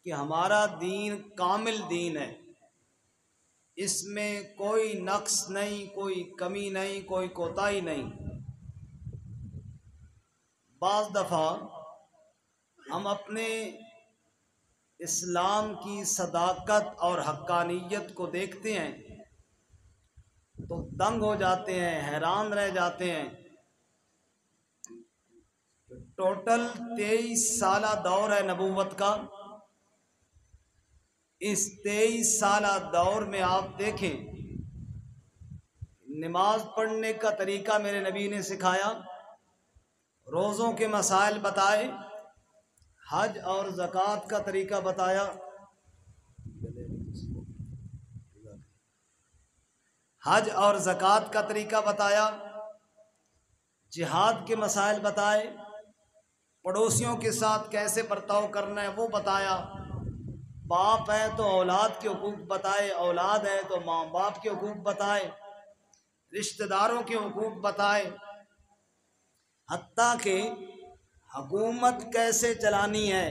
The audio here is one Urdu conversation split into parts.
کہ ہمارا دین کامل دین ہے، اس میں کوئی نقص نہیں، کوئی کمی نہیں، کوئی کوتاہی نہیں۔ بعض دفعہ ہم اپنے اسلام کی صداقت اور حقانیت کو دیکھتے ہیں تو دنگ ہو جاتے ہیں، حیران رہ جاتے ہیں۔ ٹوٹل 23 سالہ دور ہے نبوت کا۔ اس 23 سالہ دور میں آپ دیکھیں، نماز پڑھنے کا طریقہ میرے نبی نے سکھایا، روزوں کے مسائل بتائے، حج اور زکوٰۃ کا طریقہ بتایا، حج اور زکوٰۃ کا طریقہ بتایا، جہاد کے مسائل بتائے، پڑوسیوں کے ساتھ کیسے برتاؤ کرنا ہے وہ بتایا، باپ ہے تو اولاد کے حقوق بتائے، اولاد ہے تو ماں باپ کے حقوق بتائے، رشتہ داروں کے حقوق بتائے، حتیٰ کہ حکومت کیسے چلانی ہے،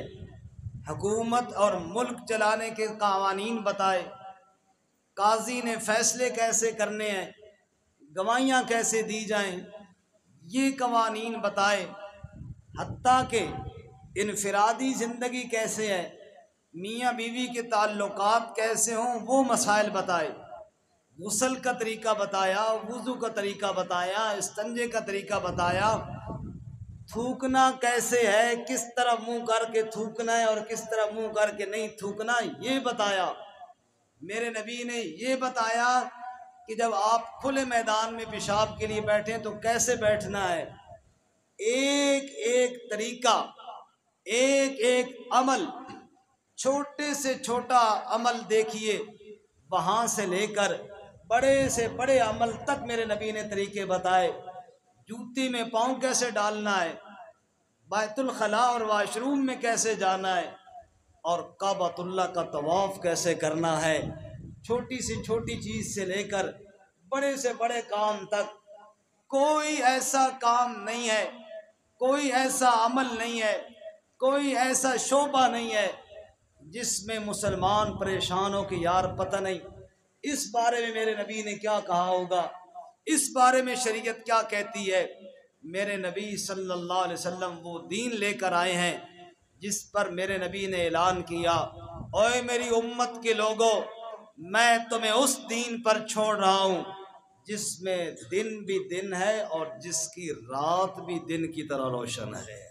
حکومت اور ملک چلانے کے قوانین بتائے، قاضی نے فیصلے کیسے کرنے ہیں، گواہیاں کیسے دی جائیں، یہ قوانین بتائے، حتیٰ کہ انفرادی زندگی کیسے ہے، میاں بیوی کے تعلقات کیسے ہوں وہ مسائل بتائے، غسل کا طریقہ بتایا، وضو کا طریقہ بتایا، استنجے کا طریقہ بتایا، تھوکنا کیسے ہے، کس طرح منہ کر کے تھوکنا ہے اور کس طرح منہ کر کے نہیں تھوکنا یہ بتایا۔ میرے نبی نے یہ بتایا کہ جب آپ کھلے میدان میں پیشاب کے لیے بیٹھیں تو کیسے بیٹھنا ہے، ایک ایک طریقہ، ایک ایک عمل، چھوٹے سے چھوٹا عمل دیکھیے، وہاں سے لے کر بڑے سے بڑے عمل تک میرے نبی نے طریقے بتائے۔ جوتی میں پاؤں کیسے ڈالنا ہے، بیت الخلاء اور واش روم میں کیسے جانا ہے، اور کعبۃ اللہ کا طواف کیسے کرنا ہے، چھوٹی سے چھوٹی چیز سے لے کر بڑے سے بڑے کام تک کوئی ایسا کام نہیں ہے، کوئی ایسا عمل نہیں ہے، کوئی ایسا شعبہ نہیں ہے جس میں مسلمان پریشان ہو کہ یار پتہ نہیں اس بارے میں میرے نبی نے کیا کہا ہوگا، اس بارے میں شریعت کیا کہتی ہے۔ میرے نبی صلی اللہ علیہ وسلم وہ دین لے کر آئے ہیں جس پر میرے نبی نے اعلان کیا، اوے میری امت کے لوگوں، میں تمہیں اس دین پر چھوڑ رہا ہوں جس میں دن بھی دن ہے اور جس کی رات بھی دن کی طرح روشن ہے۔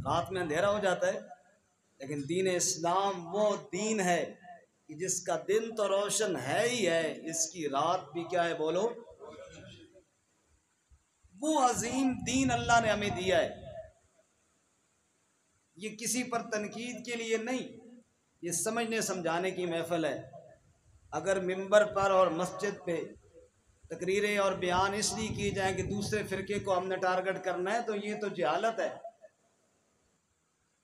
رات میں اندھیرا ہو جاتا ہے لیکن دین اسلام وہ دین ہے کہ جس کا دن تو روشن ہے ہی ہے، اس کی رات بھی کیا ہے بولو، وہ عظیم دین اللہ نے ہمیں دیا ہے۔ یہ کسی پر تنقید کے لیے نہیں، یہ سمجھنے سمجھانے کی محفل ہے۔ اگر ممبر پر اور مسجد پہ تقریریں اور بیان اس لیے کیے جائیں کہ دوسرے فرقے کو ہم نے ٹارگٹ کرنا ہے تو یہ تو جہالت ہے۔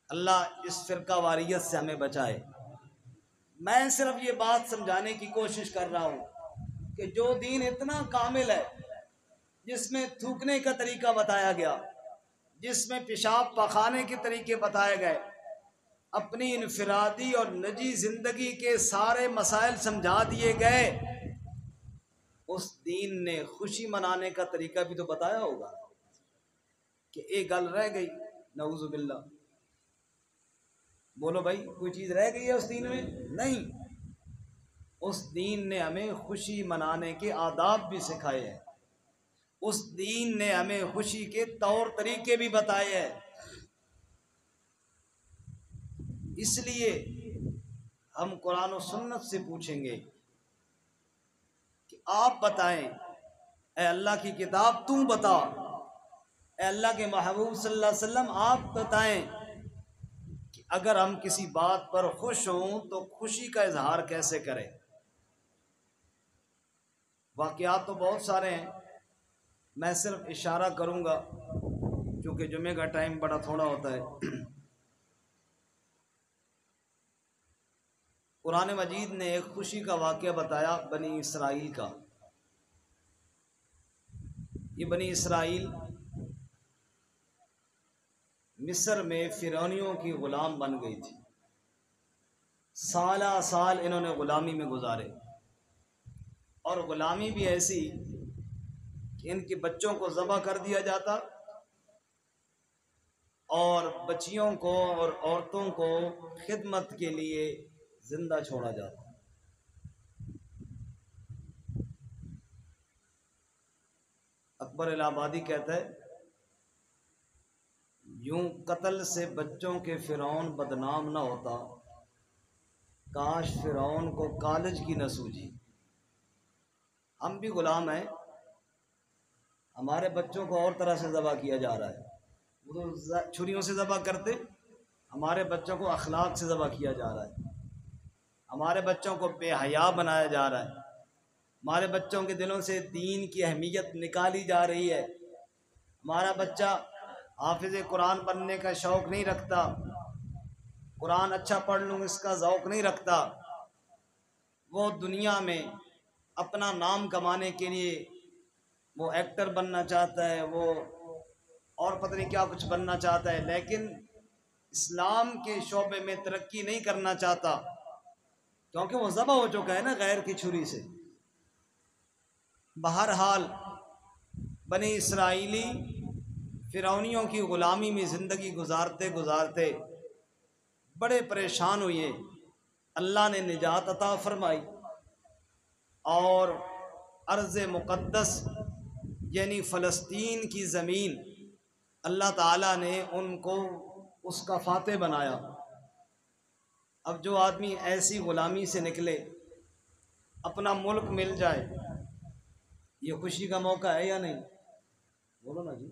اللہ اس فرقہ واریت سے ہمیں بچائے۔ میں صرف یہ بات سمجھانے کی کوشش کر رہا ہوں کہ جو دین اتنا کامل ہے، جس میں تھوکنے کا طریقہ بتایا گیا، جس میں پیشاب پخانے کے طریقے بتائے گئے، اپنی انفرادی اور نجی زندگی کے سارے مسائل سمجھا دیے گئے، اس دین نے خوشی منانے کا طریقہ بھی تو بتایا ہوگا کہ ایک گل رہ گئی، نعوذ باللہ، بولو بھائی کوئی چیز رہ گئی ہے اس دین میں؟ نہیں، اس دین نے ہمیں خوشی منانے کے آداب بھی سکھائے ہیں، اس دین نے ہمیں خوشی کے طور طریقے بھی بتائے ہیں۔ اس لیے ہم قرآن و سنت سے پوچھیں گے کہ آپ بتائیں، اے اللہ کی کتاب تو بتا، اے اللہ کے محبوب صلی اللہ علیہ وسلم آپ بتائیں کہ اگر ہم کسی بات پر خوش ہوں تو خوشی کا اظہار کیسے کریں۔ واقعات تو بہت سارے ہیں، میں صرف اشارہ کروں گا کیونکہ جمعے کا ٹائم بڑا تھوڑا ہوتا ہے۔ قرآن مجید نے ایک خوشی کا واقعہ بتایا بنی اسرائیل کا۔ یہ بنی اسرائیل مصر میں فرعونیوں کی غلام بن گئی تھی، سالہ سال انہوں نے غلامی میں گزارے، اور غلامی بھی ایسی کہ ان کے بچوں کو ذبح کر دیا جاتا اور بچیوں کو اور عورتوں کو خدمت کے لیے زندہ چھوڑا جاتا۔ اکبر الہ آبادی کہتا ہے یوں قتل سے بچوں کے فرعون بدنام نہ ہوتا، کاش فرعون کو کالج کی نہ سوجی۔ ہم بھی غلام ہیں، ہمارے بچوں کو اور طرح سے ذبح کیا جا رہا ہے، وہ تو چھریوں سے ذبح کرتے، ہمارے بچوں کو اخلاق سے ذبح کیا جا رہا ہے، ہمارے بچوں کو بے حیا بنایا جا رہا ہے، ہمارے بچوں کے دلوں سے دین کی اہمیت نکالی جا رہی ہے۔ ہمارا بچہ حافظ قرآن بننے کا شوق نہیں رکھتا، قرآن اچھا پڑھ لوں اس کا ذوق نہیں رکھتا، وہ دنیا میں اپنا نام کمانے کے لیے وہ ایکٹر بننا چاہتا ہے، وہ اور پتہ نہیں کیا کچھ بننا چاہتا ہے، لیکن اسلام کے شعبے میں ترقی نہیں کرنا چاہتا، کیونکہ وہ ذبح ہو چکا ہے نا غیر کی چھری سے۔ بہرحال بنی اسرائیلی فرعونیوں کی غلامی میں زندگی گزارتے گزارتے بڑے پریشان ہوئے، اللہ نے نجات عطا فرمائی، اور ارض مقدس یعنی فلسطین کی زمین اللہ تعالیٰ نے ان کو اس کا فاتح بنایا۔ اب جو آدمی ایسی غلامی سے نکلے، اپنا ملک مل جائے، یہ خوشی کا موقع ہے یا نہیں؟ بولو نا جی،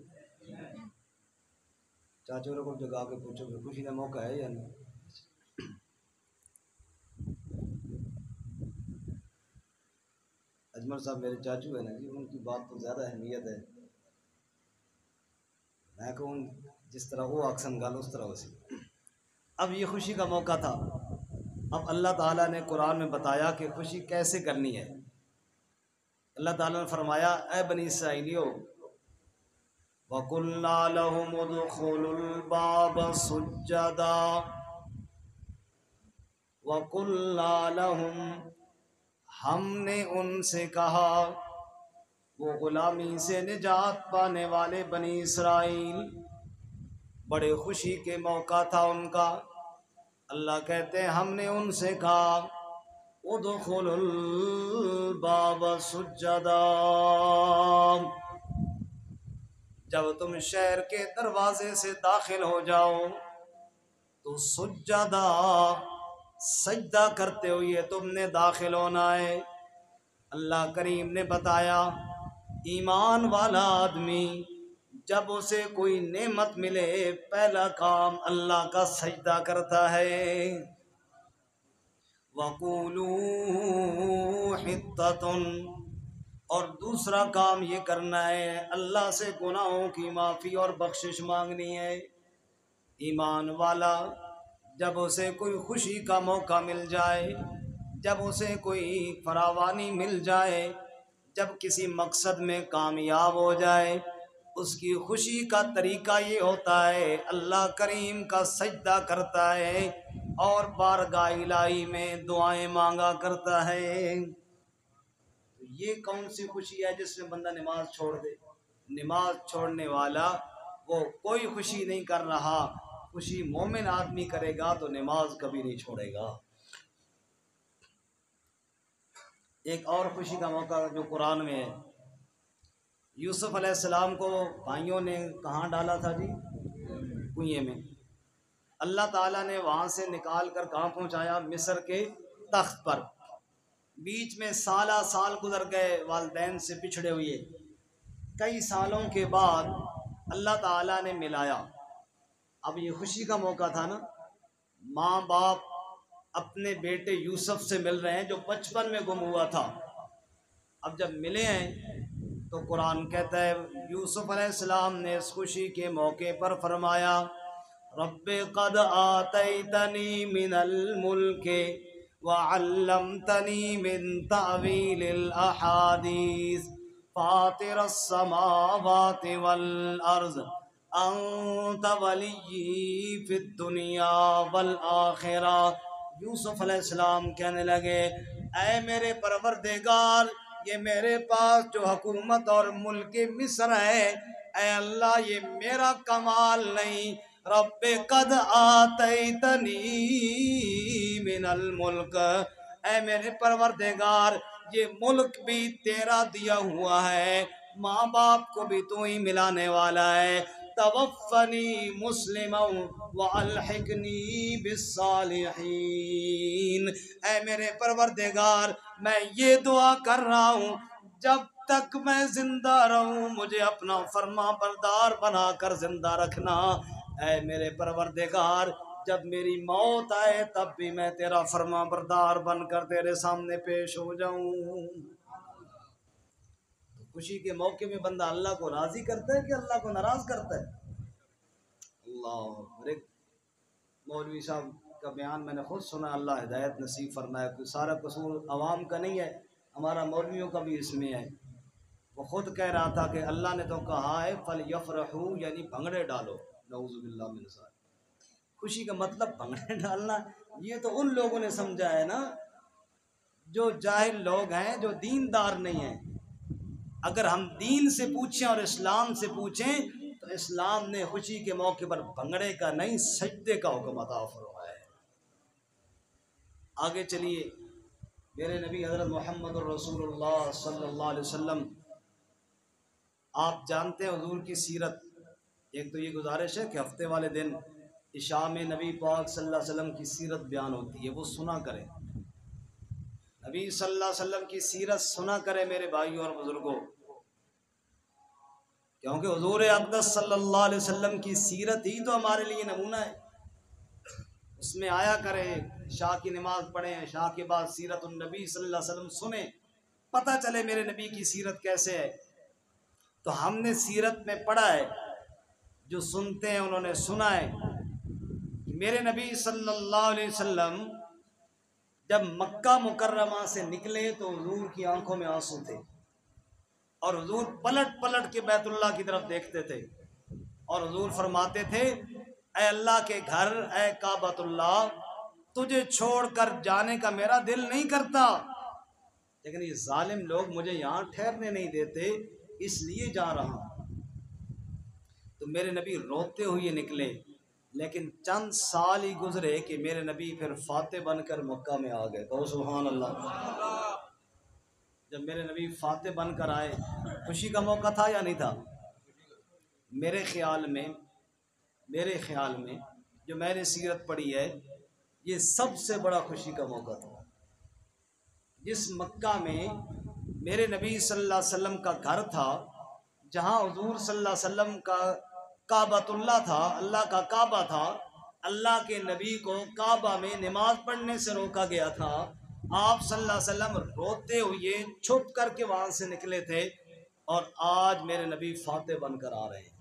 چاچو کو جگا کے پوچھو کہ خوشی کا موقع ہے یا نہیں؟ اجمل صاحب میرے چاچو ہیں نا جی، ان کی بات تو زیادہ اہمیت ہے، میں کہوں جس طرح وہ اکثر گال اس طرح اسی۔ اب یہ خوشی کا موقع تھا، اب اللہ تعالیٰ نے قرآن میں بتایا کہ خوشی کیسے کرنی ہے۔ اللہ تعالیٰ نے فرمایا اے بنی اسرائیلیو وَقُلْنَا لَهُمُ ادْخُلُوا الْبَابَ سُجَّدًا وَقُلْنَا لَهُمْ، ہم نے ان سے کہا، وہ غلامی سے نجات پانے والے بنی اسرائیل، بڑے خوشی کے موقع تھا ان کا، اللہ کہتے ہیں ہم نے ان سے کہا ادخلوا الباب سجدا، جب تم شہر کے دروازے سے داخل ہو جاؤ تو سجدہ، سجدہ کرتے ہوئے تم نے داخل ہونا ہے۔ اللہ کریم نے بتایا ایمان والا آدمی جب اسے کوئی نعمت ملے پہلا کام اللہ کا سجدہ کرتا ہے۔ وَقُولُوا حِطَّةٌ، اور دوسرا کام یہ کرنا ہے اللہ سے گناہوں کی معافی اور بخشش مانگنی ہے۔ ایمان والا جب اسے کوئی خوشی کا موقع مل جائے، جب اسے کوئی فراوانی مل جائے، جب کسی مقصد میں کامیاب ہو جائے، اس کی خوشی کا طریقہ یہ ہوتا ہے اللہ کریم کا سجدہ کرتا ہے اور بارگاہ الہی میں دعائیں مانگا کرتا ہے۔ یہ کون سی خوشی ہے جس میں بندہ نماز چھوڑ دے؟ نماز چھوڑنے والا وہ کوئی خوشی نہیں کر رہا، خوشی مومن آدمی کرے گا تو نماز کبھی نہیں چھوڑے گا۔ ایک اور خوشی کا موقع جو قرآن میں ہے، یوسف علیہ السلام کو بھائیوں نے کہاں ڈالا تھا جی؟ کنویں میں۔ اللہ تعالیٰ نے وہاں سے نکال کر کہاں پہنچایا؟ مصر کے تخت پر۔ بیچ میں سالہ سال گزر گئے والدین سے بچھڑے ہوئے، کئی سالوں کے بعد اللہ تعالیٰ نے ملایا۔ اب یہ خوشی کا موقع تھا نا، ماں باپ اپنے بیٹے یوسف سے مل رہے ہیں جو بچپن میں گم ہوا تھا، اب جب ملے ہیں تو قرآن کہتا ہے یوسف علیہ السلام نے اس خوشی کے موقع پر فرمایا رب قد آتیتنی من الملک وعلمتنی من تعویل الاحادیث فاطر السماوات والارض انت ولی فی الدنیا والآخرہ۔ یوسف علیہ السلام کہنے لگے اے میرے پروردگار، یہ میرے پاس جو حکومت اور ملک مصر ہے، اے اللہ یہ میرا کمال نہیں، رب قد آتیتنی من الملک، اے میرے پروردگار یہ ملک بھی تیرا دیا ہوا ہے، ماں باپ کو بھی تو ہی ملانے والا ہے، توفنی مسلما والحقنی بالصالحین، اے میرے پروردگار میں یہ دعا کر رہا ہوں جب تک میں زندہ رہوں مجھے اپنا فرما بردار بنا کر زندہ رکھنا، اے میرے پروردگار جب میری موت آئے تب بھی میں تیرا فرما بردار بن کر تیرے سامنے پیش ہو جاؤں۔ خوشی کے موقع میں بندہ اللہ کو راضی کرتا ہے کہ اللہ کو ناراض کرتا ہے؟ اللہ، ایک مولوی صاحب کا بیان میں نے خود سنا، اللہ ہدایت نصیب فرمائے، کوئی سارا قصور عوام کا نہیں ہے، ہمارا مولویوں کا بھی اس میں ہے۔ وہ خود کہہ رہا تھا کہ اللہ نے تو کہا ہے فَلْيَفْرَحُوا، یعنی بھنگڑے ڈالو، نعوذ باللہ من ذالک۔ خوشی کا مطلب بھنگڑے ڈالنا، یہ تو ان لوگوں نے سمجھا ہے نا جو جاہل لوگ ہیں، جو دیندار نہیں ہیں۔ اگر ہم دین سے پوچھیں اور اسلام سے پوچھیں تو اسلام نے خوشی کے موقع پر بھنگڑے کا نہیں سجدے کا حکم عطا فرمایا ہے۔ آگے چلیے، میرے نبی حضرت محمد الرسول اللہ صلی اللہ علیہ وسلم، آپ جانتے ہیں حضور کی سیرت، ایک تو یہ گزارش ہے کہ ہفتے والے دن عشاء میں نبی پاک صلی اللہ علیہ وسلم کی سیرت بیان ہوتی ہے، وہ سنا کریں، نبی صلی اللہ علیہ وسلم کی سیرت سنا کریں میرے بھائیوں اور بزرگوں، کیونکہ حضور اقدس صلی اللہ علیہ وسلم کی سیرت ہی تو ہمارے لیے نمونہ ہے۔ اس میں آیا کریں، عشاء کی نماز پڑھیں، عشاء کے بعد سیرت النبی صلی اللہ علیہ وسلم سنیں، پتہ چلے میرے نبی کی سیرت کیسے ہے۔ تو ہم نے سیرت میں پڑھا ہے، جو سنتے ہیں انہوں نے سنا ہے کہ میرے نبی صلی اللہ علیہ وسلم جب مکہ مکرمہ سے نکلے تو حضور کی آنکھوں میں آنسو تھے، اور حضور پلٹ پلٹ کے بیت اللہ کی طرف دیکھتے تھے، اور حضور فرماتے تھے اے اللہ کے گھر، اے کعبۃ اللہ، تجھے چھوڑ کر جانے کا میرا دل نہیں کرتا، لیکن یہ ظالم لوگ مجھے یہاں ٹھہرنے نہیں دیتے، اس لیے جا رہا ہوں۔ تو میرے نبی روتے ہوئے نکلے، لیکن چند سال ہی گزرے کہ میرے نبی پھر فاتح بن کر مکہ میں آ گئے، کہو سبحان اللہ۔ جب میرے نبی فاتح بن کر آئے، خوشی کا موقع تھا یا نہیں تھا؟ میرے خیال میں جو میں نے سیرت پڑھی ہے، یہ سب سے بڑا خوشی کا موقع تھا۔ جس مکہ میں میرے نبی صلی اللہ علیہ وسلم کا گھر تھا، جہاں حضور صلی اللہ علیہ وسلم کا کعبۃ اللہ تھا، اللہ کا کعبہ تھا، اللہ کے نبی کو کعبہ میں نماز پڑھنے سے روکا گیا تھا، آپ صلی اللہ علیہ وسلم روتے ہوئے چھپ کر کے وہاں سے نکلے تھے، اور آج میرے نبی فاتح بن کر آ رہے ہیں۔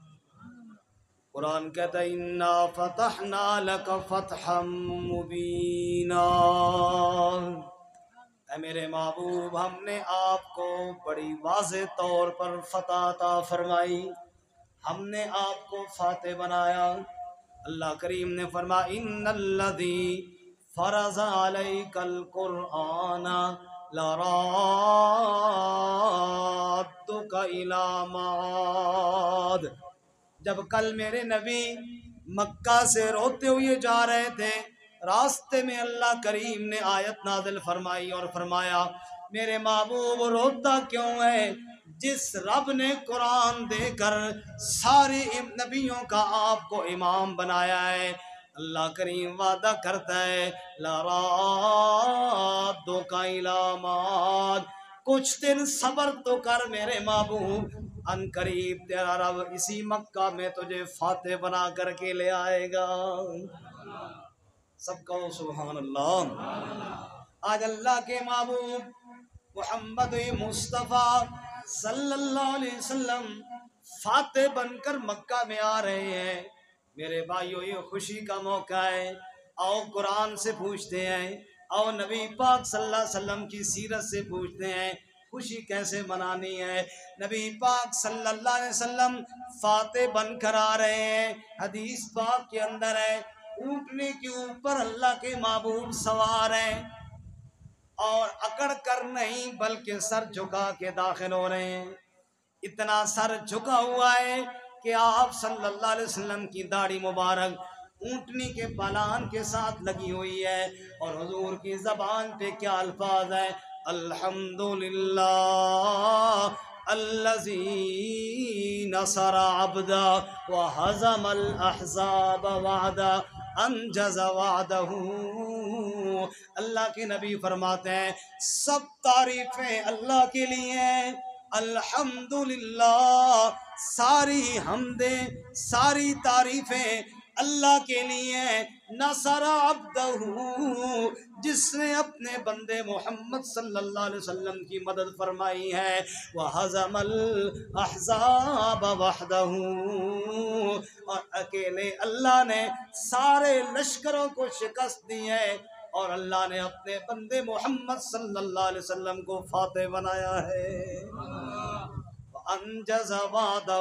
قرآن کہتا ہے اِنَّا فَتَحْنَا لَكَ فَتْحًا مُبِينًا، اے میرے محبوب ہم نے آپ کو بڑی واضح طور پر فتح عطا فرمائی، ہم نے آپ کو فاتح بنایا۔ اللہ کریم نے فرمایا اِنَّ الَّذِي فَرَضَ عَلَيْكَ الْقُرْآنَ لَرَادُّكَ إِلَىٰ مَعَادٍ، جب کل میرے نبی مکہ سے روتے ہوئے جا رہے تھے، راستے میں اللہ کریم نے آیت نازل فرمائی اور فرمایا میرے محبوب روتا کیوں ہے؟ جس رب نے قرآن دے کر سارے نبیوں کا آپ کو امام بنایا ہے، اللہ کریم وعدہ کرتا ہے لَرَادُّكَ إِلَىٰ مَعَادٍ، کچھ دن صبر تو کر میرے محبوب، ان قریب تیرا رب اسی مکہ میں تجھے فاتح بنا کر کے لے آئے گا۔ سب کہو سبحان اللہ۔ آج اللہ کے محبوب محمد مصطفیٰ صلی اللہ علیہ وسلم فاتح بن کر مکہ میں آ رہے ہیں۔ میرے بھائیو یہ خوشی کا موقع ہے، آؤ قرآن سے پوچھتے ہیں، آؤ نبی پاک صلی اللہ علیہ وسلم کی سیرت سے پوچھتے ہیں، خوشی کیسے منانی ہے۔ نبی پاک صلی اللہ علیہ وسلم فاتح بن کر آ رہے ہیں، حدیث پاک کے اندر ہے اونٹنے کے اوپر اللہ کے محبوب سوار ہیں، اور اکڑ کر نہیں بلکہ سر جھکا کے داخل ہو رہے ہیں۔ اتنا سر جھکا ہوا ہے کہ آپ صلی اللہ علیہ وسلم کی داڑھی مبارک اونٹنی کے پالان کے ساتھ لگی ہوئی ہے، اور حضور کی زبان پہ کیا الفاظ ہے، الحمدللہ الذی نصر عبدا وہزم الاحزاب وعدا انجز وعدہ۔ اللہ کے نبی فرماتے ہیں سب تعریفیں اللہ کے لیے ہیں، الحمدللہ ساری حمدیں ساری تعریفیں اللہ کے لیے، نصر عبدہ جس نے اپنے بندے محمد صلی اللہ علیہ وسلم کی مدد فرمائی ہے، وَهَزَمَ الْأَحْزَابَ وَحْدَهُ اور اکیلے اللہ نے سارے لشکروں کو شکست دی ہے، اور اللہ نے اپنے بندے محمد صلی اللہ علیہ وسلم کو فاتح بنایا ہے۔ انجز وعدہ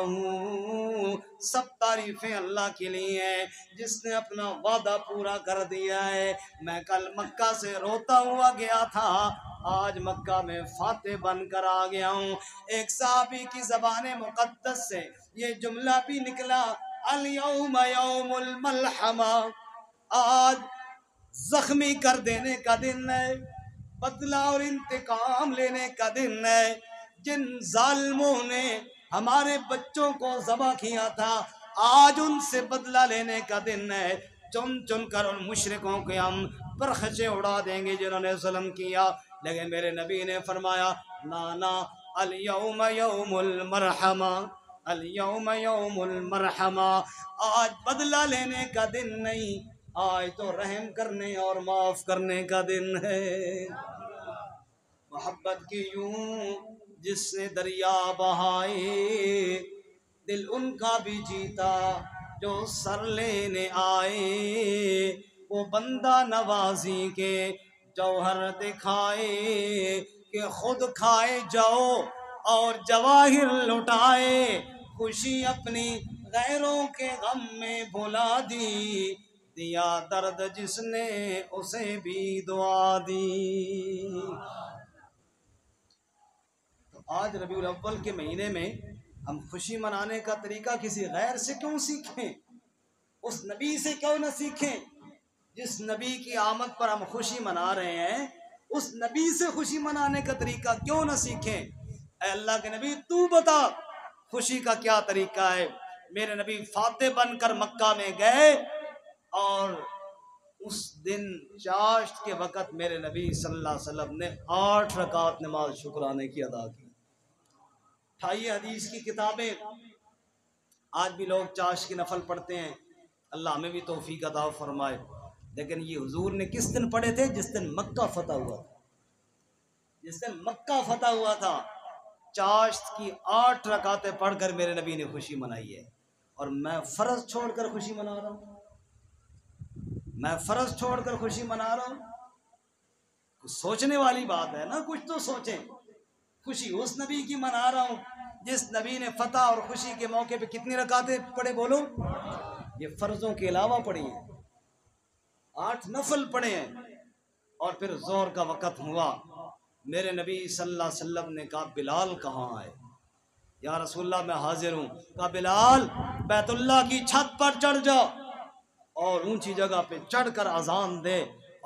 سب تعریفیں اللہ کے لیے ہیں جس نے اپنا وعدہ پورا کر دیا ہے۔ میں کل مکہ سے روتا ہوا گیا تھا، آج مکہ میں فاتح بن کر آ گیا ہوں۔ ایک صحابی کی زبان مقدس سے یہ جملہ بھی نکلا، الیوم یوم الملحمہ، آج زخمی کر دینے کا دن ہے، بدلہ اور انتقام لینے کا دن ہے۔ جن ظالموں نے ہمارے بچوں کو ذبح کیا تھا، آج ان سے بدلہ لینے کا دن ہے۔ چن چن کر ان مشرکوں کے ہم پرخچے اڑا دیں گے جنہوں نے ظلم کیا، لیکن میرے نبی نے فرمایا نانا الیوم یوم المرحمہ، الیوم یوم المرحمہ، آج بدلہ لینے کا دن نہیں، آج تو رحم کرنے اور معاف کرنے کا دن ہے۔ محبت کی یوں جس نے دریا بہائے، دل ان کا بھی جیتا جو سر لینے آئے، وہ بندہ نوازی کے جوہر دکھائے کہ خود کھائے جاؤ اور جواہر لٹائے، خوشی اپنی غیروں کے غم میں بھلا دی، دیا درد جس نے اسے بھی دعا دی۔ آج ربیع الاول کے مہینے میں ہم خوشی منانے کا طریقہ کسی غیر سے کیوں سیکھیں؟ اس نبی سے کیوں نہ سیکھیں؟ جس نبی کی آمد پر ہم خوشی منا رہے ہیں، اس نبی سے خوشی منانے کا طریقہ کیوں نہ سیکھیں؟ اے اللہ کے نبی تو بتا خوشی کا کیا طریقہ ہے۔ میرے نبی فاتح بن کر مکہ میں گئے، اور اس دن چاشت کے وقت میرے نبی صلی اللہ علیہ وسلم نے 8 رکعت نماز شکرانے کی ادا کی۔ اٹھائیے حدیث کی کتابیں، آج بھی لوگ چاشت کی نفل پڑھتے ہیں، اللہ ہمیں بھی توفیق عطا فرمائے، لیکن یہ حضور نے کس دن پڑھے تھے؟ جس دن مکہ فتح ہوا تھا، جس دن مکہ فتح ہوا تھا، چاشت کی 8 رکعتیں پڑھ کر میرے نبی نے خوشی منائی ہے، اور میں فرض چھوڑ کر خوشی منا رہا ہوں، میں فرض چھوڑ کر خوشی منا رہا ہوں۔ کچھ سوچنے والی بات ہے نا، کچھ تو سوچیں۔ خوشی اس نبی کی منا رہا ہوں جس نبی نے فتح اور خوشی کے موقع پہ کتنی رکعتیں پڑھے بولو؟ یہ فرضوں کے علاوہ پڑھی ہیں، 8 نفل پڑھے ہیں، اور پھر ظہر کا وقت ہوا، میرے نبی صلی اللہ علیہ وسلم نے کہا بلال کہاں ہے؟ یا رسول اللہ میں حاضر ہوں۔ کہا بلال بیت اللہ کی چھت پر چڑھ جا اور اونچی جگہ پہ چڑھ کر اذان دے،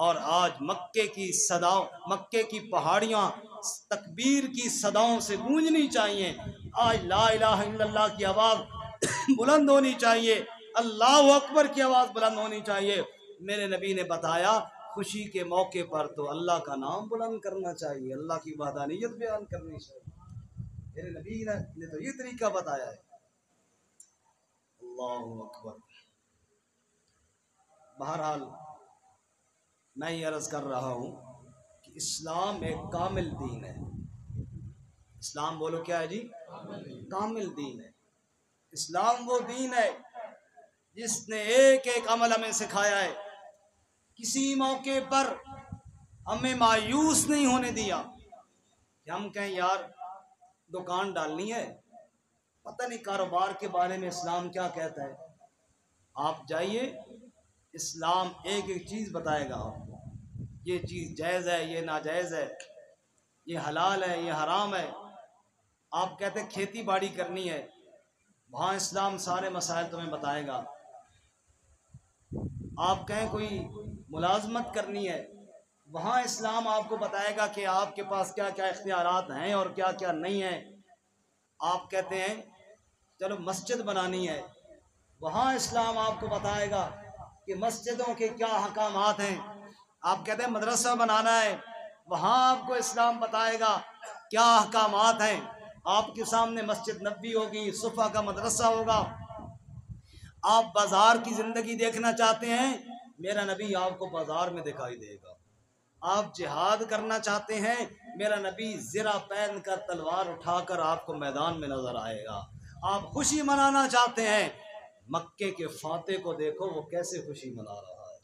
اور آج مکے کی صداؤں، مکے کی پہاڑیاں تکبیر کی صداؤں سے گونجنی چاہیے، آج لا الہ الا اللہ کی آواز بلند ہونی چاہیے، اللہ اکبر کی آواز بلند ہونی چاہیے۔ میرے نبی نے بتایا خوشی کے موقع پر تو اللہ کا نام بلند کرنا چاہیے، اللہ کی وحدانیت بیان کرنی چاہیے۔ میرے نبی نے تو یہ طریقہ بتایا ہے۔ اللہ اکبر۔ بہرحال میں یہ عرض کر رہا ہوں کہ اسلام ایک کامل دین ہے۔ اسلام بولو کیا ہے جی؟ کامل دین ہے۔ اسلام وہ دین ہے جس نے ایک ایک عمل ہمیں سکھایا ہے، کسی موقع پر ہمیں مایوس نہیں ہونے دیا کہ ہم کہیں یار دکان ڈالنی ہے، پتہ نہیں کاروبار کے بارے میں اسلام کیا کہتا ہے. آپ جائیے، اسلام ایک ایک چیز بتائے گا آپ کو، یہ چیز جائز ہے، یہ ناجائز ہے، یہ حلال ہے، یہ حرام ہے. آپ کہتے ہیں کھیتی باڑی کرنی ہے، وہاں اسلام سارے مسائل تمہیں بتائے گا. آپ کہیں کوئی ملازمت کرنی ہے، وہاں اسلام آپ کو بتائے گا کہ آپ کے پاس کیا کیا اختیارات ہیں اور کیا کیا نہیں ہیں. آپ کہتے ہیں چلو مسجد بنانی ہے، وہاں اسلام آپ کو بتائے گا کہ مسجدوں کے کیا احکامات ہیں. آپ کہتے ہیں مدرسہ بنانا ہے، وہاں آپ کو اسلام بتائے گا کیا احکامات ہیں. آپ کے سامنے مسجد نبوی ہوگی، صفا کا مدرسہ ہوگا. آپ بازار کی زندگی دیکھنا چاہتے ہیں، میرا نبی آپ کو بازار میں دکھائی دے گا. آپ جہاد کرنا چاہتے ہیں، میرا نبی زرہ پہن کر تلوار اٹھا کر آپ کو میدان میں نظر آئے گا. آپ خوشی منانا چاہتے ہیں، مکے کے فاتح کو دیکھو وہ کیسے خوشی منا رہا ہے.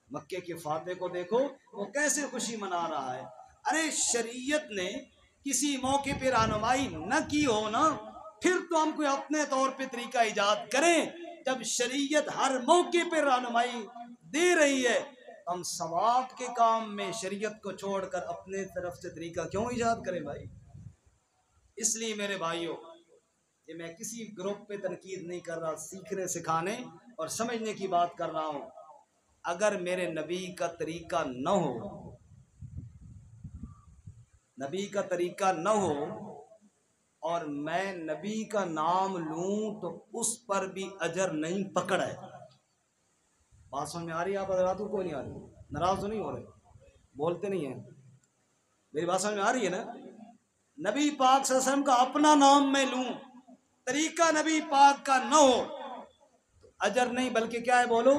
مکے کے فاتح کو دیکھو وہ کیسے خوشی منا رہا ہے. ارے شریعت نے کسی موقع پہ رہنمائی نہ کی ہو نا، پھر تو ہم کوئی اپنے طور پہ طریقہ ایجاد کریں. جب شریعت ہر موقع پہ رہنمائی دے رہی ہے، ہم ثواب کے کام میں شریعت کو چھوڑ کر اپنے طرف سے طریقہ کیوں ایجاد کریں بھائی. اس لیے میرے بھائیوں، یہ میں کسی گروپ پہ تنقید نہیں کر رہا، سیکھنے سکھانے اور سمجھنے کی بات کر رہا ہوں. اگر میرے نبی کا طریقہ نہ ہو، نبی کا طریقہ نہ ہو اور میں نبی کا نام لوں تو اس پر بھی اجر نہیں پکڑ ہے. بات سمجھ میں آ رہی ہے؟ آپ حضرات کو کوئی نہیں آ رہی؟ ناراض تو نہیں ہو رہے؟ بولتے نہیں ہیں. میری بات سمجھ میں آ رہی ہے نا؟ نبی پاک صلی اللہ علیہ وسلم کا اپنا نام میں لوں، طریقہ نبی پاک کا نہ ہو تو اجر نہیں بلکہ کیا ہے بولو.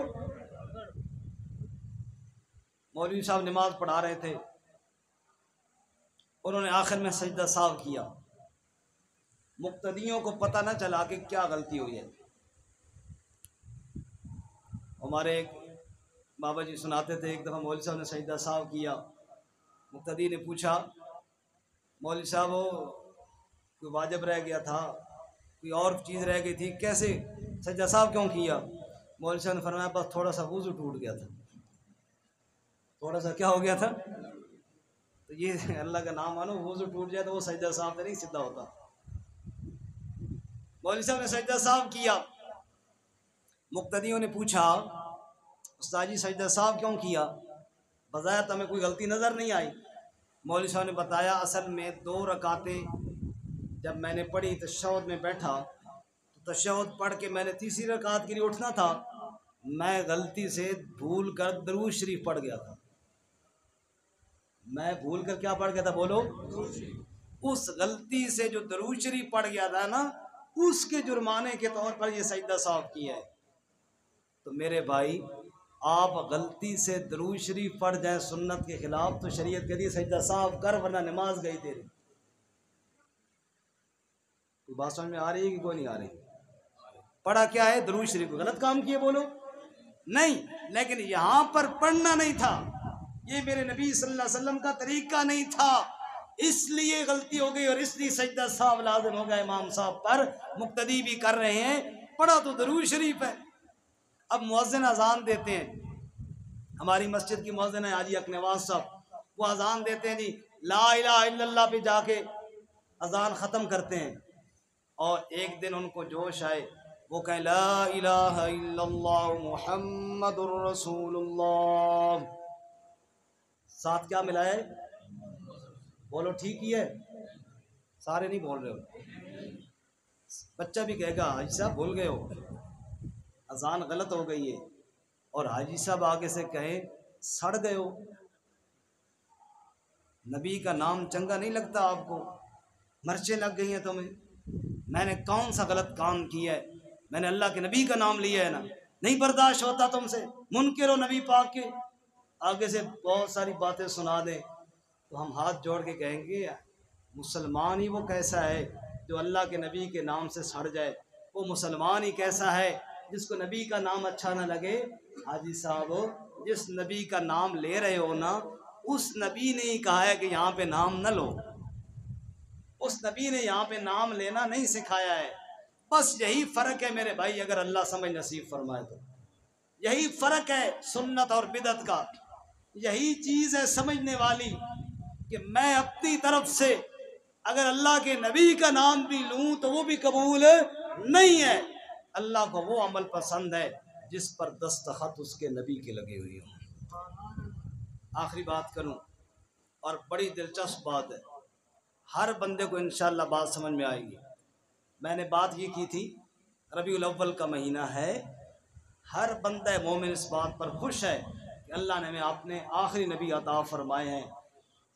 مولوی صاحب نماز پڑھا رہے تھے، انہوں نے آخر میں سجدہ ساو کیا. مقتدیوں کو پتہ نہ چلا کہ کیا غلطی ہوئی ہے. ہمارے ایک بابا جی سناتے تھے، ایک دفعہ مولوی صاحب نے سجدہ ساو کیا. مقتدی نے پوچھا مولوی صاحب وہ کوئی واجب رہ گیا تھا، کوئی اور چیز رہ گئی تھی، کیسے سجدہ ساو کیوں کیا؟ مولوی صاحب نے فرمایا بس تھوڑا سا وضو ٹوٹ گیا تھا. تھوڑا سا کیا ہو گیا تھا؟ تو یہ اللہ کا نام مانو، وضو ٹوٹ جائے تو وہ سجدہ ساو پہ نہیں سیدھا ہوتا. مولوی صاحب نے سجدہ ساو کیا. مقتدیوں نے پوچھا استاد جی سجدہ ساو کیوں کیا؟ بظاہر تمہیں کوئی غلطی نظر نہیں آئی. مولوی صاحب نے بتایا اصل میں 2 رکعتیں جب میں نے پڑھی تشہد میں بیٹھا تو تشہد پڑھ کے میں نے تیسری رکعت کے لیے اٹھنا تھا، میں غلطی سے بھول کر درود شریف پڑھ گیا تھا. میں بھول کر کیا پڑھ گیا تھا بولو؟ اس غلطی سے جو درود شریف پڑھ گیا تھا نا، اس کے جرمانے کے طور پر یہ سجدہ ساو کیا ہے. تو میرے بھائی آپ غلطی سے درود شریف پڑھ جائیں سنت کے خلاف تو شریعت کہتی ہے سجدہ ساو کر ورنہ نماز گئی تیری. کوئی بات سمجھ میں آ رہی ہے کہ کوئی نہیں آ رہی؟ پڑھا کیا ہے؟ درود شریف. غلط کام کیے بولو؟ نہیں، لیکن یہاں پر پڑھنا نہیں تھا، یہ میرے نبی صلی اللہ علیہ وسلم کا طریقہ نہیں تھا، اس لیے غلطی ہو گئی اور اس لیے سجدہ ساو لازم ہو گیا امام صاحب پر. مقتدی بھی کر رہے ہیں، پڑھا تو درود شریف ہے. اب مؤذن اذان دیتے ہیں، ہماری مسجد کی مؤذن ہے حاجی حق نواز صاحب، وہ اذان دیتے ہیں جی لا الہ الا اللہ پہ جا کے اذان ختم کرتے ہیں. اور ایک دن ان کو جوش آئے، وہ کہیں لا الہ الا اللہ محمد الرسول اللہ. ساتھ کیا ملا ہے؟ بولو ٹھیک ہی ہے؟ سارے نہیں بول رہے ہو. بچہ بھی کہے گا حاجی صاحب بھول گئے ہو، اذان غلط ہو گئی ہے. اور حاجی صاحب آگے سے کہیں سڑ گئے ہو، نبی کا نام چنگا نہیں لگتا آپ کو، مرچیں لگ گئی ہیں تمہیں. میں نے کون سا غلط کام کیا ہے؟ میں نے اللہ کے نبی کا نام لیا ہے نا، نہیں برداشت ہوتا تم سے، منکر ہو نبی پاک کے. آگے سے بہت ساری باتیں سنا دیں تو ہم ہاتھ جوڑ کے کہیں گے مسلمان ہی وہ کیسا ہے جو اللہ کے نبی کے نام سے سڑ جائے؟ وہ مسلمان ہی کیسا ہے جس کو نبی کا نام اچھا نہ لگے؟ حاجی صاحب جس نبی کا نام لے رہے ہو نا، اس نبی نے ہی کہا ہے کہ یہاں پہ نام نہ لو. اس نبی نے یہاں پہ نام لینا نہیں سکھایا ہے. بس یہی فرق ہے میرے بھائی، اگر اللہ سمجھ نصیب فرمائے تو یہی فرق ہے سنت اور بدعت کا. یہی چیز ہے سمجھنے والی کہ میں اپنی طرف سے اگر اللہ کے نبی کا نام بھی لوں تو وہ بھی قبول نہیں ہے. اللہ کو وہ عمل پسند ہے جس پر دستخط اس کے نبی کے لگے ہوئے ہوں. آخری بات کروں اور بڑی دلچسپ بات ہے، ہر بندے کو انشاءاللہ بات سمجھ میں آئے گی. میں نے بات یہ کی تھی ربیع الاول کا مہینہ ہے، ہر بندہ مومن اس بات پر خوش ہے کہ اللہ نے ہمیں اپنے آخری نبی عطا فرمائے ہیں،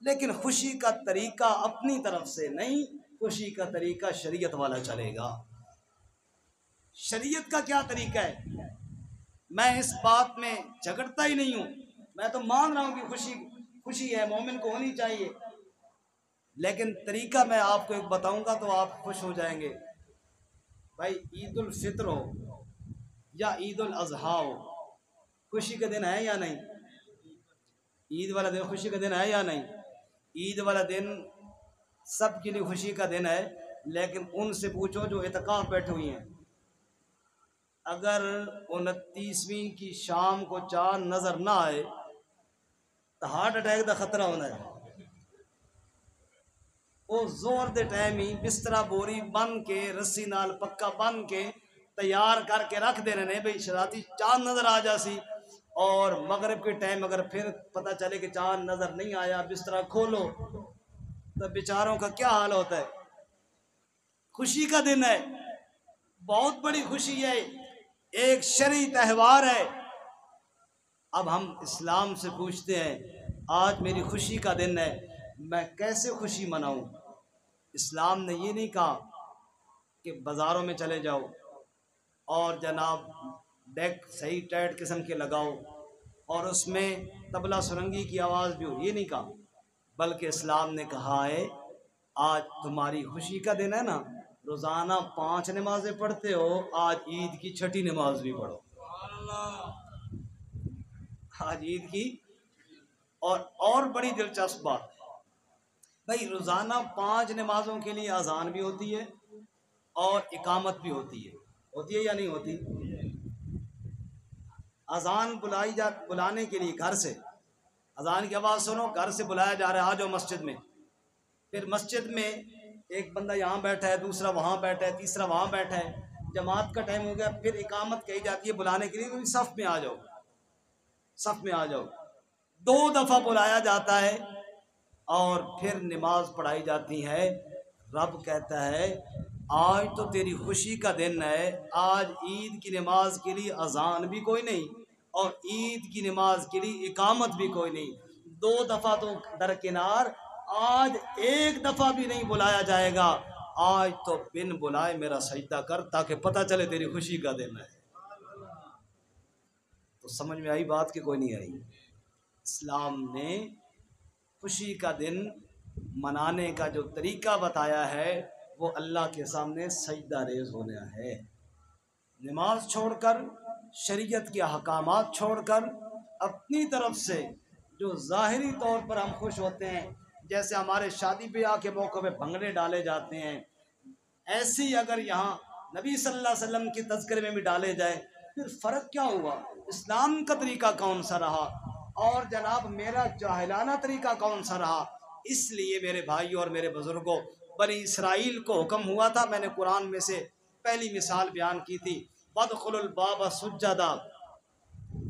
لیکن خوشی کا طریقہ اپنی طرف سے نہیں، خوشی کا طریقہ شریعت والا چلے گا. شریعت کا کیا طریقہ ہے؟ میں اس بات میں جھگڑتا ہی نہیں ہوں، میں تو مان رہا ہوں کہ خوشی ہے، مومن کو ہونی چاہیے، لیکن طریقہ میں آپ کو ایک بتاؤں گا تو آپ خوش ہو جائیں گے. بھائی عید الفطر ہو یا عید الاضحیٰ ہو، خوشی کا دن ہے یا نہیں؟ عید والا دن خوشی کا دن ہے یا نہیں؟ عید والا دن سب کے لیے خوشی کا دن ہے، لیکن ان سے پوچھو جو اعتکاف بیٹھے ہوئی ہیں، اگر 29ویں کی شام کو چاند نظر نہ آئے تو ہارٹ اٹیک کا خطرہ ہونا ہے. وہ زور دے ٹائم ہی بسترا بوری بن کے رسی نال پکا بن کے تیار کر کے رکھ دے رہے بھائی شراتی چاند نظر آ جاسی، اور مغرب کے ٹائم اگر پھر پتہ چلے کہ چاند نظر نہیں آیا بسترا کھولو تو بیچاروں کا کیا حال ہوتا ہے. خوشی کا دن ہے، بہت بڑی خوشی ہے، ایک شرعی تہوار ہے. اب ہم اسلام سے پوچھتے ہیں آج میری خوشی کا دن ہے، میں کیسے خوشی مناؤں؟ اسلام نے یہ نہیں کہا کہ بازاروں میں چلے جاؤ اور جناب ڈیک صحیح ٹائٹ قسم کے لگاؤ اور اس میں طبلہ سرنگی کی آواز بھی ہو، یہ نہیں کہا، بلکہ اسلام نے کہا ہے آج تمہاری خوشی کا دن ہے نا، روزانہ 5 نمازیں پڑھتے ہو، آج عید کی 6ٹھی نماز بھی پڑھو. آج عید کی اور بڑی دلچسپ بات، بھائی روزانہ 5 نمازوں کے لیے اذان بھی ہوتی ہے اور اقامت بھی ہوتی ہے یا نہیں ہوتی؟ اذان بلانے کے لیے گھر سے اذان کی آواز سنو، گھر سے بلایا جا رہا ہے آ جاؤ مسجد میں، پھر مسجد میں ایک بندہ یہاں بیٹھا ہے، دوسرا وہاں بیٹھا ہے، تیسرا وہاں بیٹھا ہے، جماعت کا ٹائم ہو گیا، پھر اقامت کہی جاتی ہے بلانے کے لیے صف میں آ جاؤ، صف میں آ جاؤ. 2 دفعہ بلایا جاتا ہے اور پھر نماز پڑھائی جاتی ہے. رب کہتا ہے آج تو تیری خوشی کا دن ہے، آج عید کی نماز کے لیے اذان بھی کوئی نہیں اور عید کی نماز کے لیے اقامت بھی کوئی نہیں. 2 دفعہ تو درکنار، آج 1 دفعہ بھی نہیں بلایا جائے گا. آج تو بن بلائے میرا سجدہ کر تاکہ پتہ چلے تیری خوشی کا دن ہے. تو سمجھ میں آئی بات کہ کوئی نہیں آئی؟ اسلام نے خوشی کا دن منانے کا جو طریقہ بتایا ہے وہ اللہ کے سامنے سجدہ ریز ہونا ہے. نماز چھوڑ کر، شریعت کے احکامات چھوڑ کر، اپنی طرف سے جو ظاہری طور پر ہم خوش ہوتے ہیں، جیسے ہمارے شادی بیاہ کے موقع پہ بھنگڑے ڈالے جاتے ہیں، ایسے ہی اگر یہاں نبی صلی اللہ علیہ وسلم کی تذکرے میں بھی ڈالے جائے پھر فرق کیا ہوا؟ اسلام کا طریقہ کون سا رہا اور جناب میرا جاہلانہ طریقہ کون سا رہا؟ اس لیے میرے بھائیوں اور میرے بزرگوں، بنی اسرائیل کو حکم ہوا تھا، میں نے قرآن میں سے پہلی مثال بیان کی تھی، وَادْخُلُوا الْبَابَ سُجَّدًا،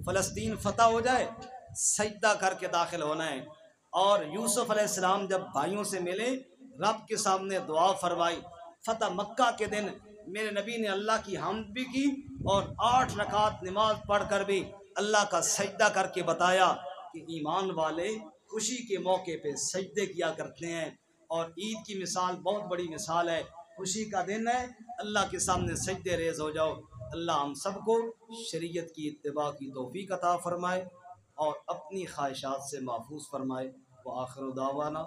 فلسطین فتح ہو جائے سجدہ کر کے داخل ہونا ہے. اور یوسف علیہ السلام جب بھائیوں سے ملے رب کے سامنے دعا فرمائی. فتح مکہ کے دن میرے نبی نے اللہ کی حمد بھی کی اور 8 رکعت نماز پڑھ کر بھی اللہ کا سجدہ کر کے بتایا کہ ایمان والے خوشی کے موقع پہ سجدے کیا کرتے ہیں. اور عید کی مثال بہت بڑی مثال ہے، خوشی کا دن ہے، اللہ کے سامنے سجدے ریز ہو جاؤ. اللہ ہم سب کو شریعت کی اتباع کی توفیق عطا فرمائے اور اپنی خواہشات سے محفوظ فرمائے. وآخر دعوانا